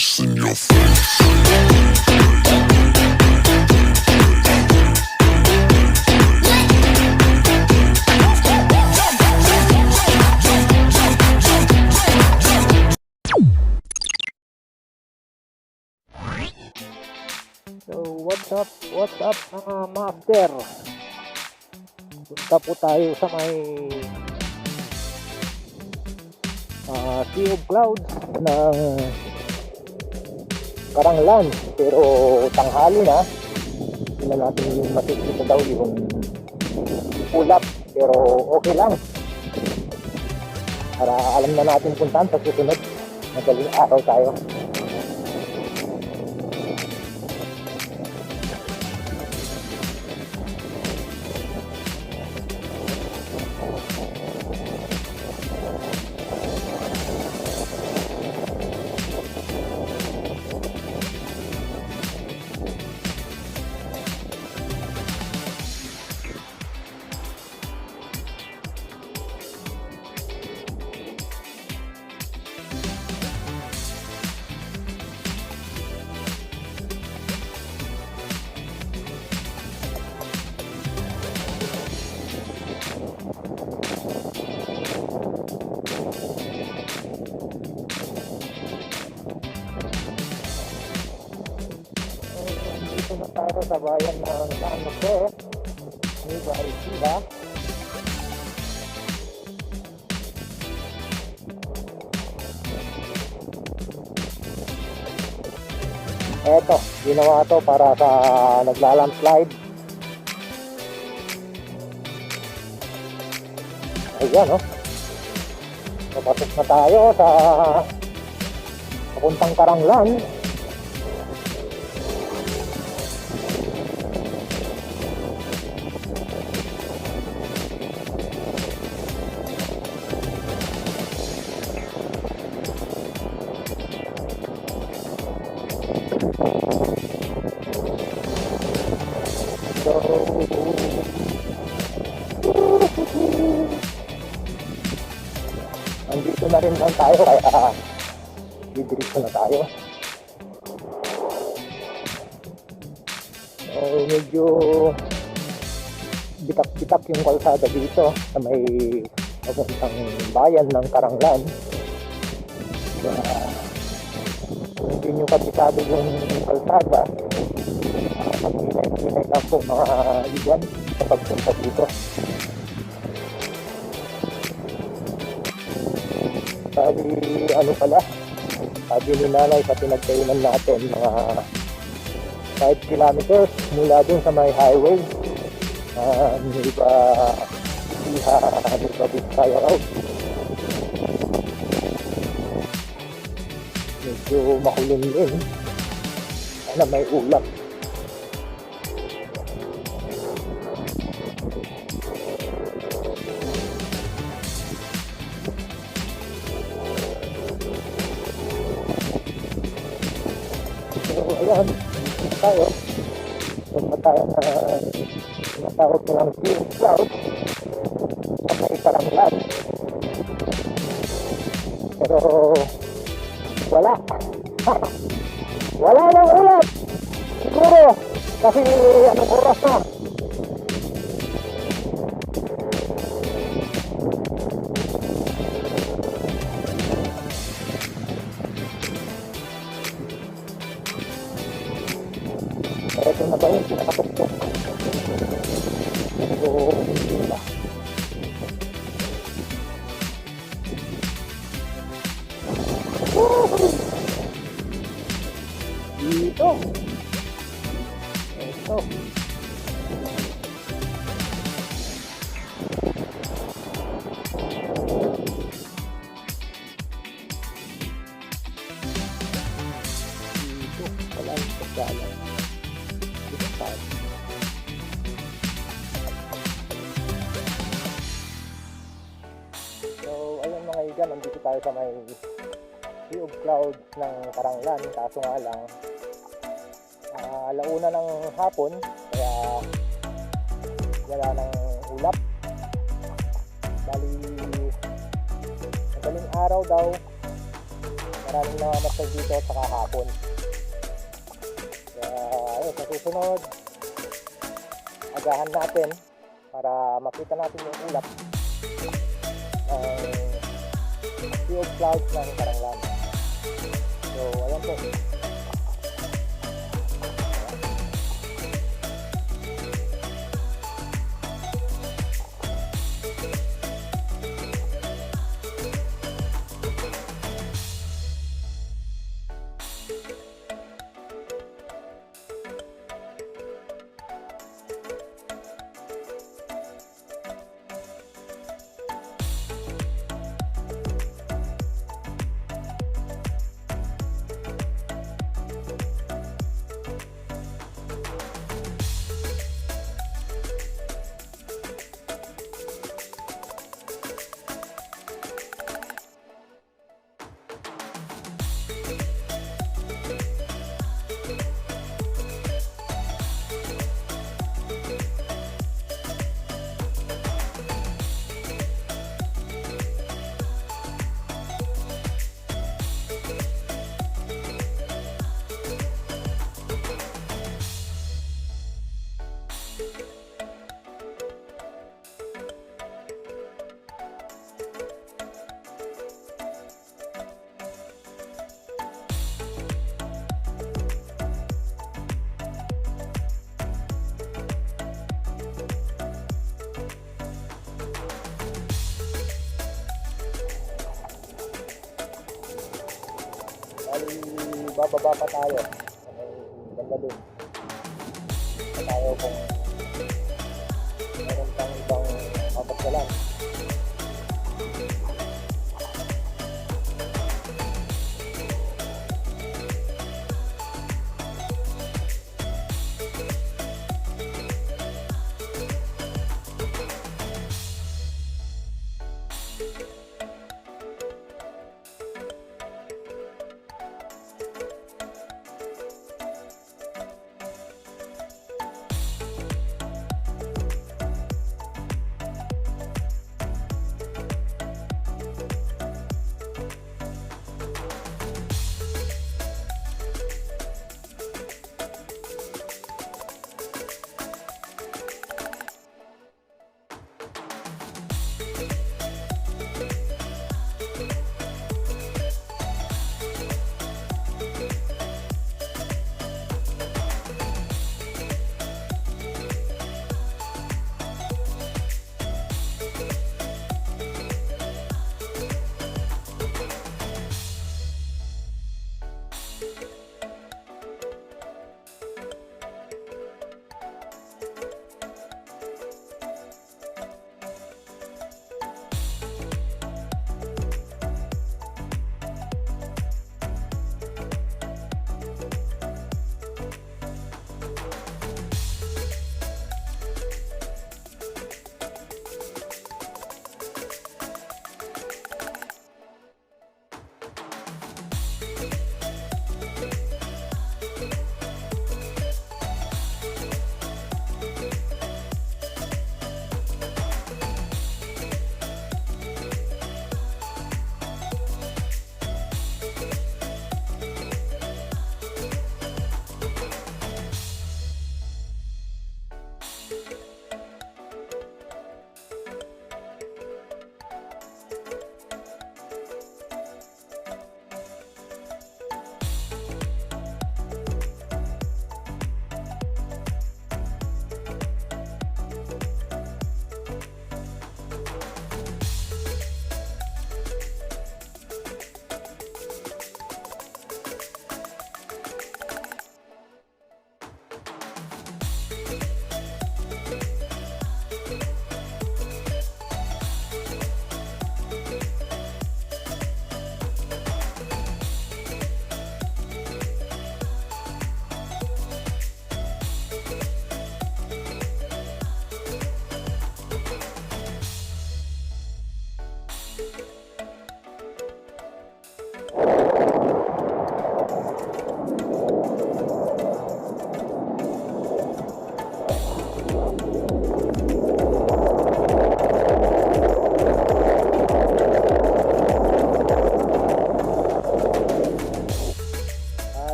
face in your face. So what's up mga master? Punta po tayo sa may sea of clouds ng Carranglan, pero tanghali na. Hindi na natin makikita daw yung ulap, pero okay lang para alam na natin puntahan sa susunod. Madaling araw tayo. Dito na tayo sa bayan ng byahe. Eto, ginawa to para sa naglalandslide. Ayan, oh. Napasok na tayo sa papuntang Carranglan. Andito na rin lang tayo, kaya didiretso na tayo. Medyo bitak-bitak yung kalsada dito sa may papuntang bayan ng Carranglan. Kung hindi nyo kabisado yung kalsada, pag-inay lang po mga iwan sa pagpunta dito. Sabi ni nanay sa pinagkainan natin, mga 5 kilometers mula dun sa may highway, Biskaya Road. Medyo makulimlim, sana may ulap. Ayan, tayo. Punta tayo na tinatawag ko ng sea of clouds sa may Carranglan. Pero wala. Wala nang ulat. Siguro kasi anong oras na. Ito na ba yung pinakatuktok? So, hindi ba? Dito. Ito. Dito. Wala yung pagkalan. So ayun mga igan, nandito tayo sa may sea of clouds ng Carranglan, kaso nga lang alauna ng hapon, kaya wala nang ulap. Bali madaling araw daw, Maraming namamasal dito sa kahapon. Kaya ayun, sa susunod, agahan natin para makita natin yung ulap ng sea of clouds ng Carranglan. So ayan po. Bababa pa tayo. Maganda din. Pa tayo kung meron pang ibang mapagdalan.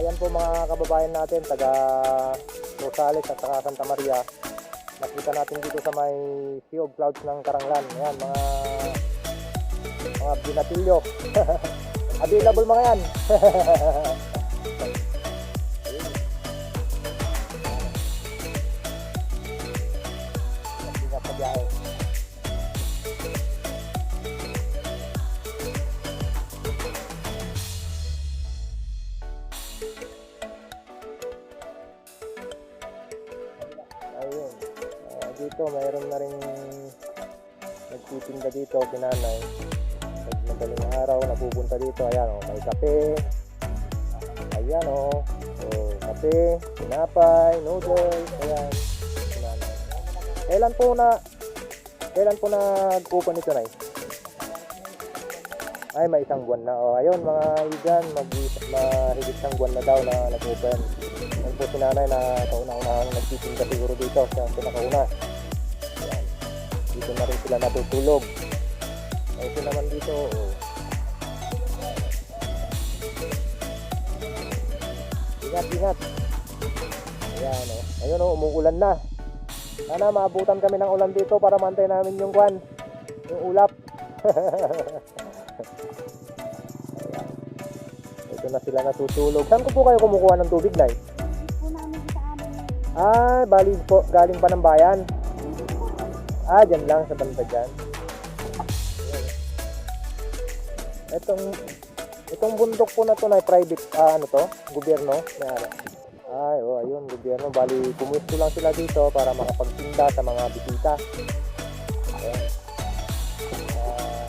ayan po mga kababayan natin, taga Rosales at saka Santa Maria. Nakita natin dito sa may Sea of Clouds ng Carranglan. Ayan, mga binatilyo. Available mga yan. Ingat sa biyahe. Ayun. Dito mayroon na rin nagtitinda dito, kinanay. Madaling araw, napupunta dito. Ayan o, may kape. Ayan o. So, kape, tinapay, noodles. Ayan. Kinanay. Kailan po nag-open ito, Nay? Ay, may isang buwan na. O, ayun mga igan, mahigit isang buwan na daw na nag-open. Yan po si nanay na kauna-unahang nagtitinda siguro dito. Siya ang pinakauna. Ayan. Dito na rin sila natutulog. Okay naman dito. Oh. Ingat. Ayan o. Ayun o, umuulan na. Sana maabutan kami ng ulan dito para mantay namin yung kwan. Yung ulap. Ito na sila natutulog. Saan ko po kayo kumukuha ng tubig, Nay? Po namin sa amin. Bali po, galing pa ng bayan. Dyan lang sa banda dyan. Itong bundok po na to na private, gobyerno. Ayun, gobyerno. Bali, pumusto lang sila dito para makapagtinda sa mga bisita. Ayan.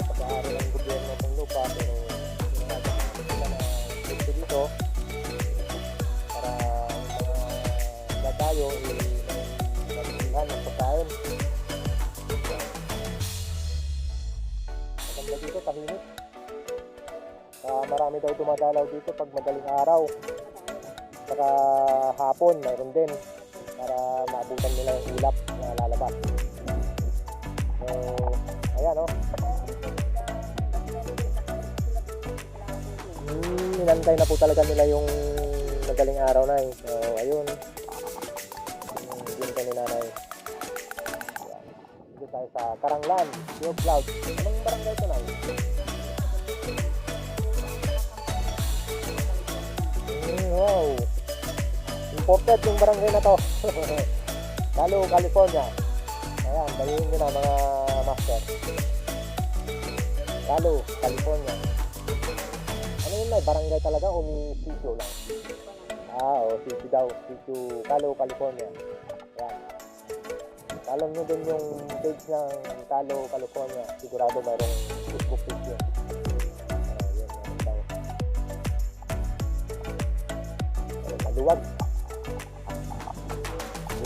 Pag-aari ng gobyerno itong lupa, pero sinagawa sila na gusto dito para yung mga dadayo magpilihan ng pagkain. Maganda dito, tahimik. Marami daw dumadalaw dito pag madaling araw. Saka hapon, mayroon din para maabutan nila yung ulap na lalabas. So, ayan o. Inantay na po talaga nila yung madaling araw na eh. So, ayun. Yun ka ni nanay. Dito tayo sa Carranglan, Sea of Clouds. Anong barangay ito na? Wow. Imported yung barangay na to. Lalo, California. Ayan, bayihin nyo na mga master. Lalo, California. Ano yun na? Barangay talaga o may sitio lang? Sitio daw. Sitio, Lalo, California. Ayan. Follow nyo din yung page ng Lalo, California. Sigurado mayroong Facebook page yun. Maluwag.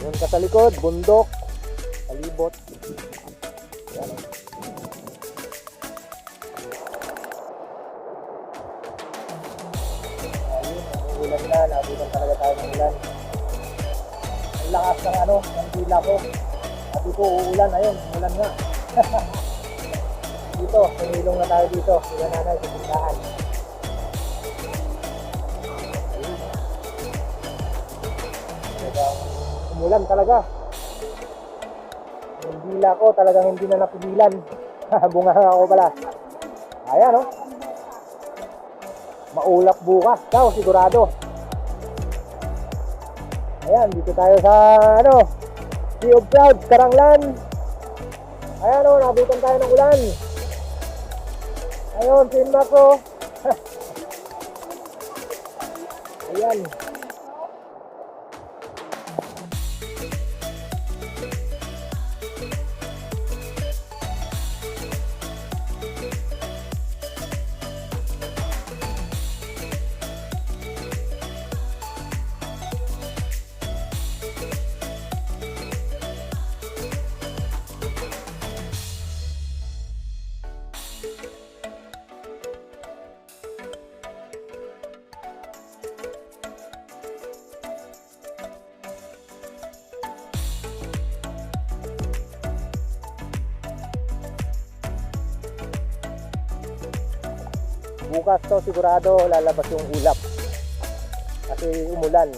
Yun ka sa likod, bundok, palibot. Yan o. Ayun, ulan na, nabutan talaga tayo ng ulan. Ang lakas ng dila ko. Sabi ko, uulan, ayun, ulan nga. Dito, tumilong na tayo dito. Ulan na sa tindahan. Umulan talaga. Yung dila ko talagang hindi na napigilan. Bunga ako pala. Ayan o. Maulap bukas daw sigurado. Ayan, dito tayo sa Sea of Clouds, Carranglan. Ayan o, nabutan tayo ng ulan. Ayun, sinmak ko. Ayan. Bukas to sigurado lalabas yung ulap. At kasi umulan.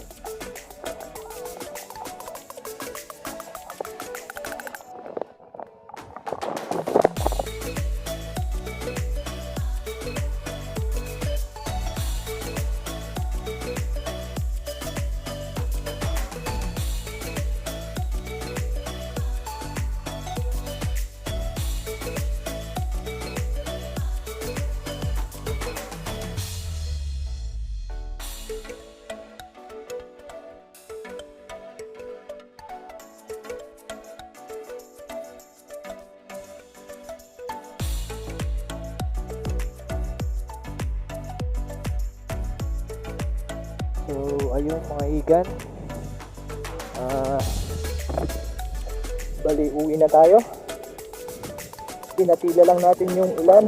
So, ayun mga igan. Bali, uwi na tayo. Pinatila lang natin yung ulan.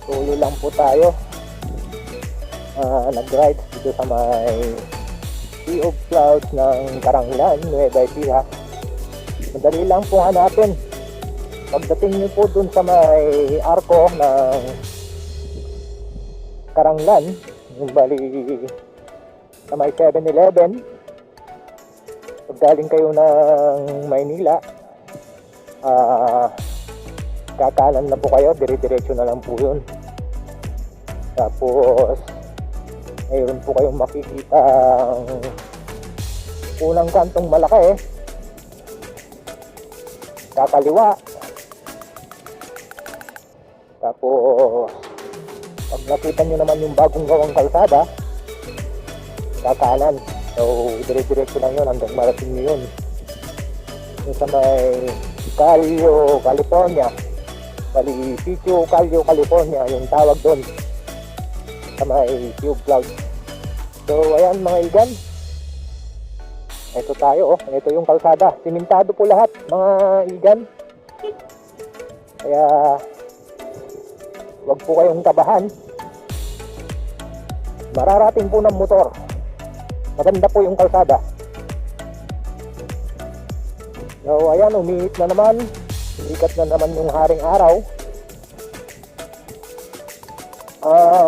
Solo lang po tayo. Nag-ride dito sa may Sea of Clouds ng Carranglan N.E. Madali lang po hanapin. Pagdating niyo po dun sa may arko ng Carranglan, yung bali sa may 7-Eleven, pag galing kayo ng Maynila, kakanan na po kayo, dire-diretso na lang po yun. Tapos mayroon po kayong makikita unang kantong malaki, kakaliwa. Tapos pag nakita nyo naman yung bagong gawang kalsada, kakanan. So dire-diretso lang yun hanggang marating nyo yun. Yung sa may Kayo, California, bali Sitio Kayo, California yung tawag doon sa may Sea of Clouds. So ayan mga igan, ito tayo, ito yung kalsada, simentado po lahat mga igan, kaya wag po kayong tabahan, mararating po ng motor. Maganda po yung kalsada. So ayan, umiit na naman, ikat na naman yung haring araw.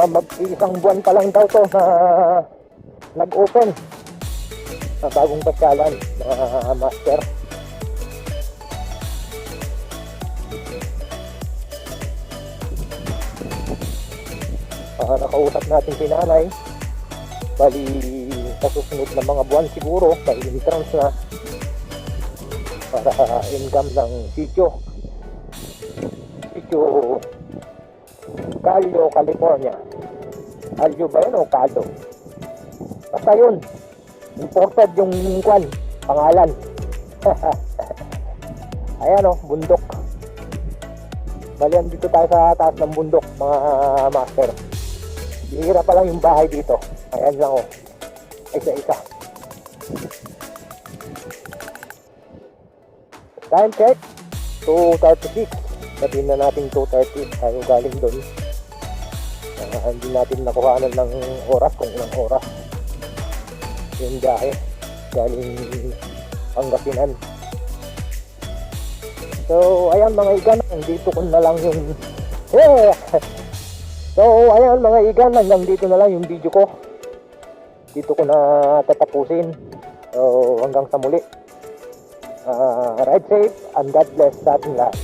Mag-isang buwan pa lang daw to na nag-open na bagong pasyalan, mga master. Nakausap natin si nanay, bali sa susunod na mga buwan siguro may entrance na para income ng sitio Kayo, California. Kayo ba yun o Kalo? Basta yun, imported yung kwan, pangalan. Ayan o, bundok. Bali, dito tayo sa taas ng bundok mga master. Bihira pa lang yung bahay dito. Ayan lang o, isa-isa. Time check 2:36. Sabihin na natin 2:30 tayo galing doon. Hindi natin nakuhanan ng oras kung ilang oras yung byahe galing Pangasinan. So ayan mga igan, dito ko na lang yung So ayan mga igan, hanggang dito na lang yung video ko. Dito ko na tatapusin. So hanggang sa muli. Ride safe and God bless sa ating lahat.